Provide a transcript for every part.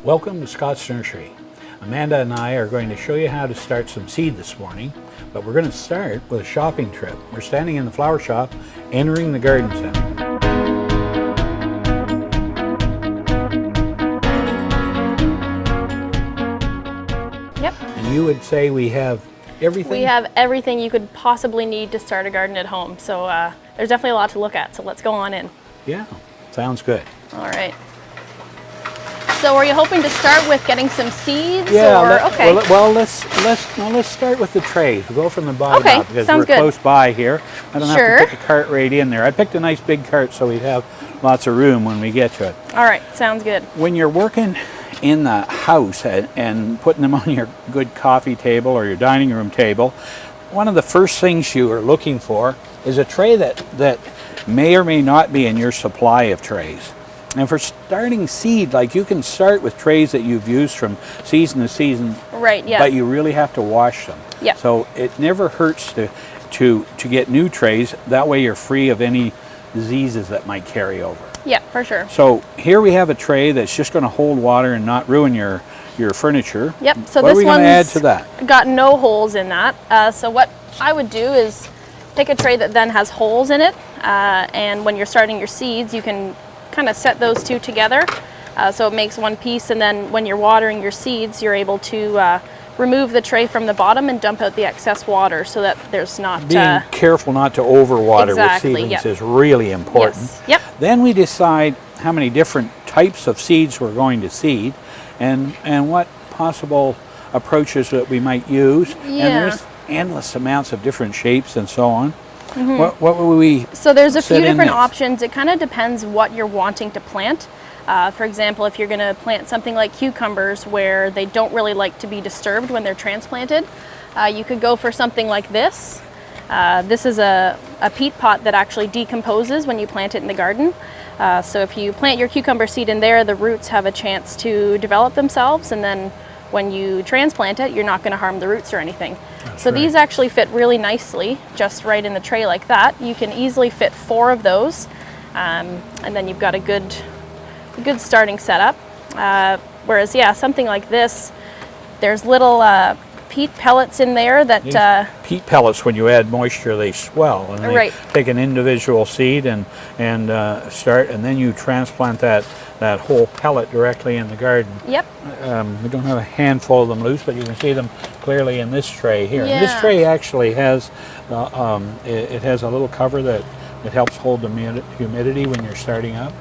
Welcome to Scott's Nursery. Amanda and I are going to show you how to start some seed this morning, but we're going to start with a shopping trip. We're standing in the flower shop, entering the garden center. Yep. And you would say we have everything? We have everything you could possibly need to start a garden at home. So there's definitely a lot to look at. So let's go on in. Yeah, sounds good. All right. So are you hoping to start with getting some seeds? Yeah. Or, okay. Well, let's start with the trays. We'll go from the bottom Okay, up because sounds we're good. close by here. I don't Sure. have to put the cart right in there. I picked a nice big cart so we'd have lots of room when we get to it. All right. Sounds good. When you're working in the house and putting them on your good coffee table or your dining room table, one of the first things you are looking for is a tray that may or may not be in your supply of trays. And for starting seed, like you can start with trays that you've used from season to season, Right. Yeah. but you really have to wash them. Yeah. So it never hurts to get new trays. That way you're free of any diseases that might carry over. Yeah, for sure. So here we have a tray that's just going to hold water and not ruin your furniture. Yep. So what this are we going to add one's to that? got no holes in that. So what I would do is pick a tray that then has holes in it, and when you're starting your seeds, you can kind of set those two together, so it makes one piece. And then when you're watering your seeds, you're able to remove the tray from the bottom and dump out the excess water, so that there's not Being careful not to overwater Exactly, with seedlings yep. is really important. Yes. Yep. Then we decide how many different types of seeds we're going to seed and what possible approaches that we might use. And Yeah. there's endless amounts of different shapes and so on. What will we So there's a few set in different next? options. It kind of depends what you're wanting to plant. For example, if you're going to plant something like cucumbers where they don't really like to be disturbed when they're transplanted, you could go for something like this. This is a peat pot that actually decomposes when you plant it in the garden. So if you plant your cucumber seed in there, the roots have a chance to develop themselves, and then when you transplant it, you're not going to harm the roots or anything. So right. these actually fit really nicely, just right in the tray like that. You can easily fit 4 of those, and then you've got a good starting setup. Whereas, yeah, something like this, there's little peat pellets in there that These peat pellets, when you add moisture, they swell, and they Right. take an individual seed and start, and then you transplant that whole pellet directly in the garden. Yep. We don't have a handful of them loose, but you can see them clearly in this tray here. And this Yeah. tray actually has it has a little cover that helps hold the humidity when you're starting up.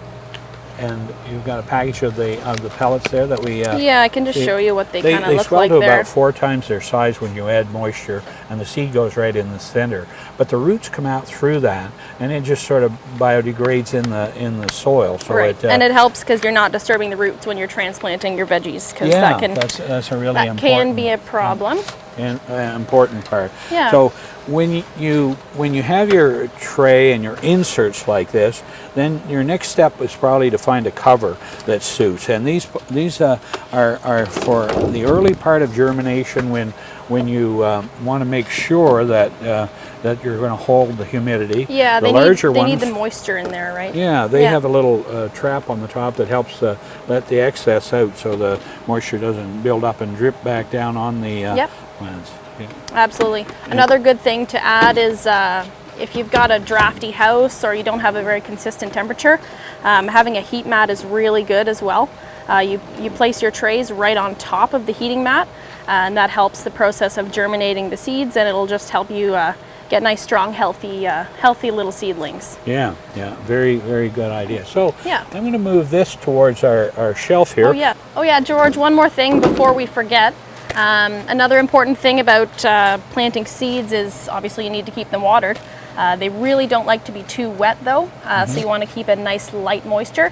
And you've got a package of the pellets there that we Yeah, I can just show you what they kind of they look swell like to there. about 4 times their size when you add moisture, and the seed goes right in the center. But the roots come out through that, and it just sort of biodegrades in the soil. So Right, it and it helps because you're not disturbing the roots when you're transplanting your veggies, because yeah, that's a really that important can be a problem. important part. Yeah. So when you have your tray and your inserts like this, then your next step is probably to find a cover that suits. And these are for the early part of germination when you want to make sure that you're going to hold the humidity. Yeah, the they larger need ones, the moisture in there, right? yeah, they have a little trap on the top that helps let the excess out, so the moisture doesn't build up and drip back down on the Yep. plants. Yeah. Absolutely. Another good thing to add is if you've got a drafty house or you don't have a very consistent temperature, having a heat mat is really good as well. You place your trays right on top of the heating mat, and that helps the process of germinating the seeds, and it'll just help you get nice, strong, healthy little seedlings. Yeah, very, very good idea. So Yeah. I'm going to move this towards our shelf here. Oh yeah, George, one more thing before we forget. Another important thing about planting seeds is obviously you need to keep them watered. They really don't like to be too wet though, so you want to keep a nice light moisture.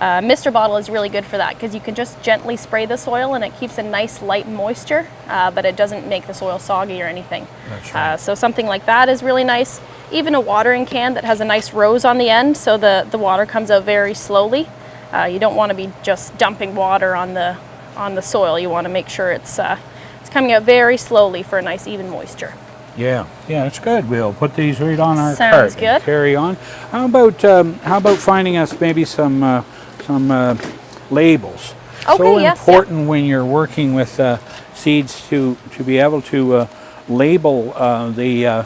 Mr. Bottle is really good for that because you can just gently spray the soil and it keeps a nice light moisture, but it doesn't make the soil soggy or anything. That's right. So something like that is really nice. Even a watering can that has a nice rose on the end, so the water comes out very slowly. You don't want to be just dumping water on the soil. You want to make sure it's coming out very slowly for a nice even moisture. Yeah, it's good. We'll put these right on our Sounds cart good. and carry on. How about finding us maybe some labels? Okay, so yes, important when you're working with seeds to be able to label the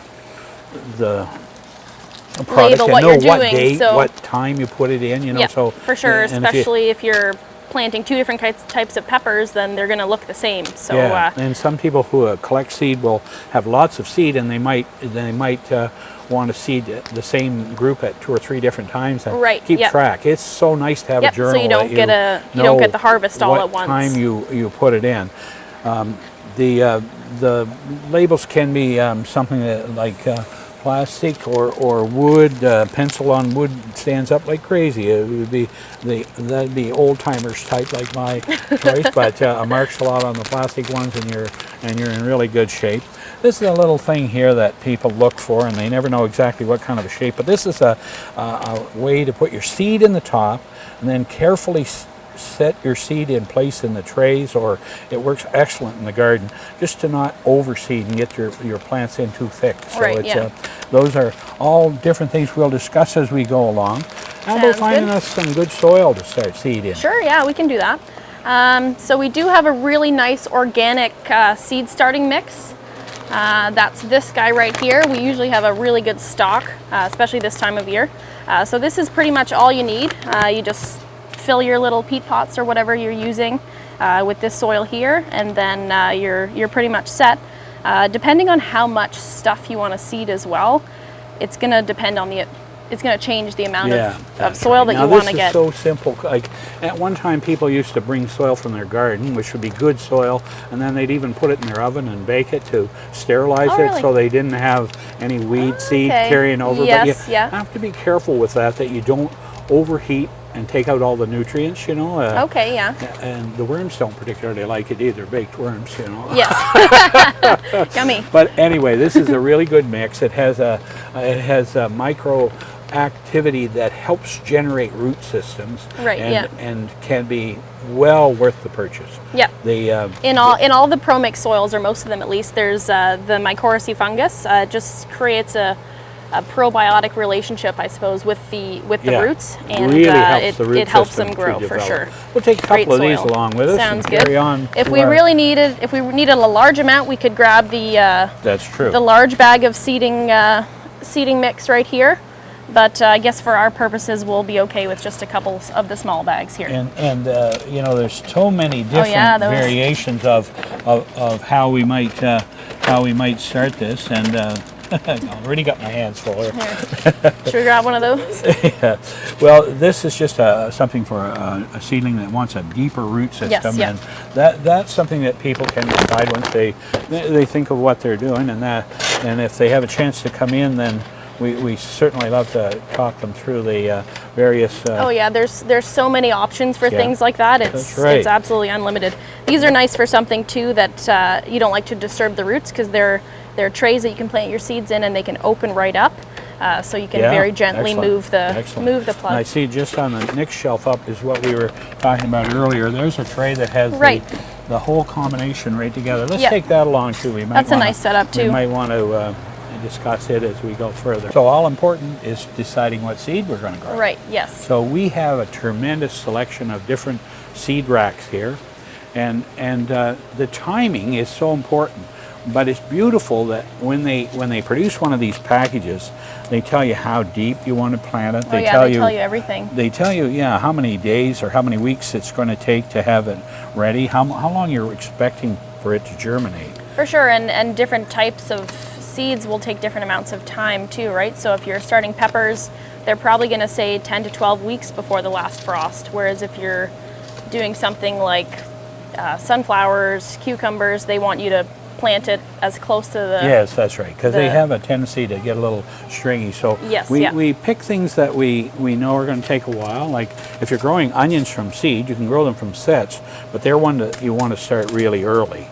product Label and what know you're what doing, date, so- what time you put it in. You know, Yeah, so for sure, and if you- especially if you're planting two different types of peppers, then they're going to look the same. So yeah, and some people who collect seed will have lots of seed, and they might want to seed the same group at 2 or 3 different times and Right, keep yep. track. It's so nice to have Yep, a so journal. you don't that get you don't get the harvest all what at once. time you put it in. The labels can be something that like plastic or wood. Pencil on wood stands up like crazy. It would be that'd be old timers type like my choice, but a marks a lot on the plastic ones, and you're in really good shape. This is a little thing here that people look for, and they never know exactly what kind of a shape. But this is a way to put your seed in the top, and then carefully set your seed in place in the trays, or it works excellent in the garden, just to not overseed and get your plants in too thick. So Right, it's, yeah. those are all different things we'll discuss as we go along. How about Sounds finding good. us some good soil to start seed in? Sure, yeah, we can do that. So we do have a really nice organic seed starting mix. That's this guy right here. We usually have a really good stock, especially this time of year. So this is pretty much all you need. You just fill your little peat pots or whatever you're using with this soil here, and then you're pretty much set. Depending on how much stuff you want to seed as well, it's going to depend on it's going to change the amount of that's soil right. that Now, you want this to is get. so simple. Like at one time, people used to bring soil from their garden, which would be good soil, and then they'd even put it in their oven and bake it to sterilize Oh, it, really? so they didn't have any weed seed okay. carrying over. Yes, but you yeah. have to be careful with that you don't overheat and take out all the nutrients. You know. Okay, yeah. And the worms don't particularly like it either, baked worms, you know. Yes. Yummy. But anyway, this is a really good mix. It has a micro activity that helps generate root systems, Right, and, yeah. and can be well worth the purchase. Yep. The In all the ProMix soils, or most of them at least, there's the mycorrhizae fungus. Just creates a probiotic relationship, I suppose, with the yeah, roots, and really helps the root it helps system them to grow for develop. sure. We'll take a Great couple of these soil. along with us Sounds and good. carry on. If to we our- needed a large amount, we could grab the that's true. large bag of seeding mix right here. But I guess for our purposes, we'll be okay with just a couple of the small bags here. And you know, there's so many different yeah, those- variations of how we might start this, and I've already got my hands full here. Here. Should we grab one of those? Well, this is just something for a seedling that wants a deeper root system, yeah. and that's something that people can decide once they think of what they're doing, and if they have a chance to come in, then we certainly love to talk them through the various. Oh yeah, there's so many options for Yeah, things like that. that's right. It's absolutely unlimited. These are nice for something too that you don't like to disturb the roots, because they're trays that you can plant your seeds in, and they can open right up, so you can Yeah, very gently excellent, excellent. move the And plug. I see just on the next shelf up is what we were talking about earlier. There's a tray that has Right. the whole combination right together. Let's Yeah. take that along too. We might That's a wanna- nice setup, We too. might want to discuss it as we go further. So all important is deciding what seed we're going to grow. Right. Yes. So we have a tremendous selection of different seed racks here, and the timing is so important. But it's beautiful that when they produce one of these packages, they tell you how deep you want to plant it. They tell you everything. They tell you, yeah, how many days or how many weeks it's going to take to have it ready. How long you're expecting for it to germinate. For sure, and different types of seeds will take different amounts of time too, right? So if you're starting peppers, they're probably going to say 10 to 12 weeks before the last frost. Whereas if you're doing something like sunflowers, cucumbers, they want you to plant it as close to the... Yes, that's right, because they the- have a tendency to get a little stringy. So Yes, we, yeah. we pick things that we know are going to take a while. Like if you're growing onions from seed, you can grow them from sets, but they're one that you want to start really early.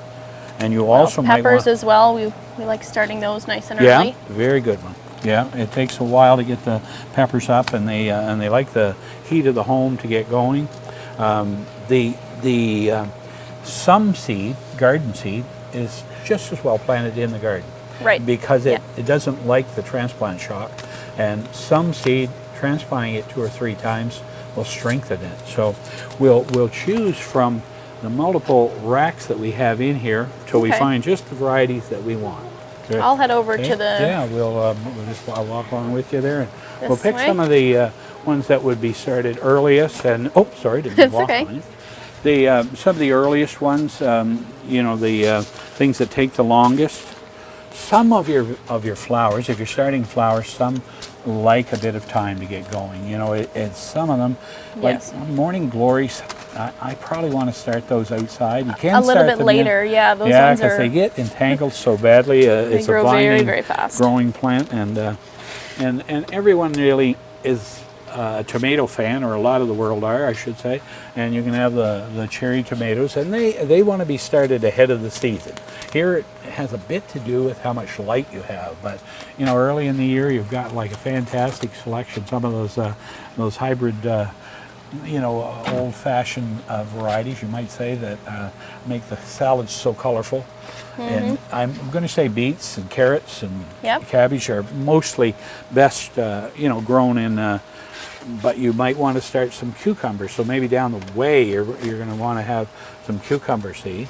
And you also might peppers want... as well. We like starting those nice and Yeah, early. very good one. Yeah, it takes a while to get the peppers up, and they like the heat of the home to get going. Some seed, garden seed, is just as well planted in the garden. Right. Because Yeah. it doesn't like the transplant shock. And some seed, transplanting it 2 or 3 times will strengthen it. So we'll choose from the multiple racks that we have in here till we Okay. find just the varieties that we want. Okay. I'll head over Okay. to the. Yeah, I'll walk along with you there, and we'll This pick way? some of the ones that would be started earliest. And sorry, didn't It's walk okay. on you. The some of the earliest ones, you know, the things that take the longest. Some of your flowers, if you're starting flowers, some like a bit of time to get going. You know, it's some of them, Yes. like Morning Glories. I probably want to start those outside. You can A little start bit them later, yeah. Those yeah, ones because are. they get entangled so badly. It's grow a very, vining, very fast. growing plant, and everyone really is a tomato fan, or a lot of the world are, I should say. And you can have the cherry tomatoes, and they want to be started ahead of the season. Here it has a bit to do with how much light you have, but you know, early in the year you've got like a fantastic selection. Some of those hybrid. You know, old-fashioned varieties, you might say, that make the salads so colorful. And I'm going to say beets and carrots and Yep. cabbage are mostly best, you know, grown in. But you might want to start some cucumbers. So maybe down the way you're going to want to have some cucumber seed.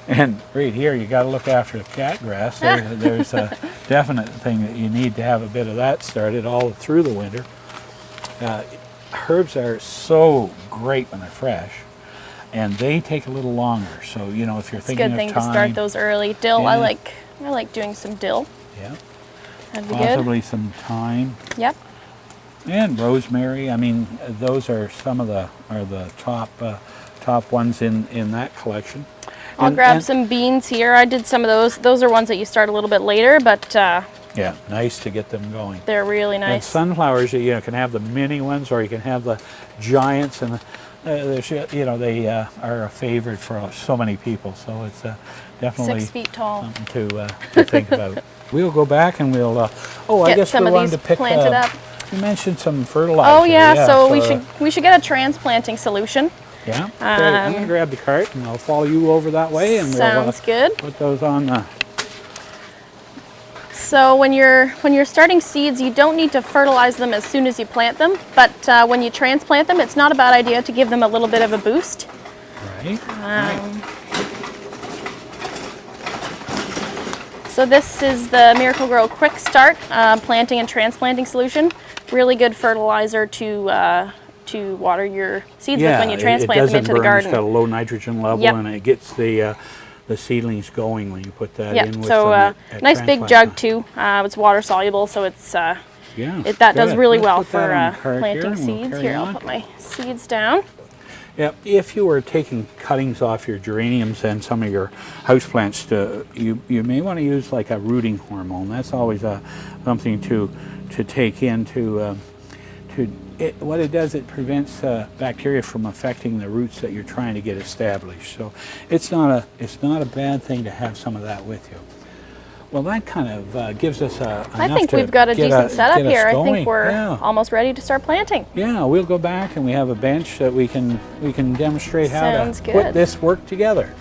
And right here, you got to look after the catgrass. There's a definite thing that you need to have a bit of that started all through the winter. Herbs are so great when they're fresh, and they take a little longer. So you know, if you're It's a thinking good thing of to time, start those early. Dill, Yeah. I like doing some dill. yeah, That'd be possibly some thyme good. Yep. and rosemary. I mean, those are some of the top ones in that collection. I'll And- grab and- some beans here. I did some of those. Those are ones that you start a little bit later, but Yeah, nice to get them going. they're really And nice. sunflowers, you know, can have the mini ones, or you can have the giants, and there's, you know, they are a favorite for so many people. So it's definitely 6 feet tall. something to think about. We'll go back and we'll. I Get guess some we of wanted these to pick. planted up. You mentioned some fertilizer. Oh yeah, so so, we should get a transplanting solution. Yeah. Great. I'm gonna grab the cart and I'll follow you over that way, and Sounds good. we'll put those on. So when you're starting seeds, you don't need to fertilize them as soon as you plant them, but when you transplant them, it's not a bad idea to give them a little bit of a boost. Right. Right. So this is the Miracle-Gro Quick Start planting and transplanting solution. Really good fertilizer to water your seeds with when you transplant them into the garden. It's got a low nitrogen level, Yep. and it gets the seedlings going when you put that Yep. in with So them at nice big transplant jug time. too. It's water soluble, so it's Yeah. that does good. really Let's well put that for on the cart here, planting and we'll seeds. carry Here, I'll on. put my seeds down. Yeah, if you were taking cuttings off your geraniums and some of your houseplants, you may want to use like a rooting hormone. That's always something to take into. What it does, it prevents bacteria from affecting the roots that you're trying to get established. So it's not a bad thing to have some of that with you. Well, that kind of gives us I enough think to we've got a get decent setup get us here. I going. think we're Yeah. almost ready to start planting. Yeah, we'll go back and we have a bench that we can demonstrate how Sounds to put good. this work together.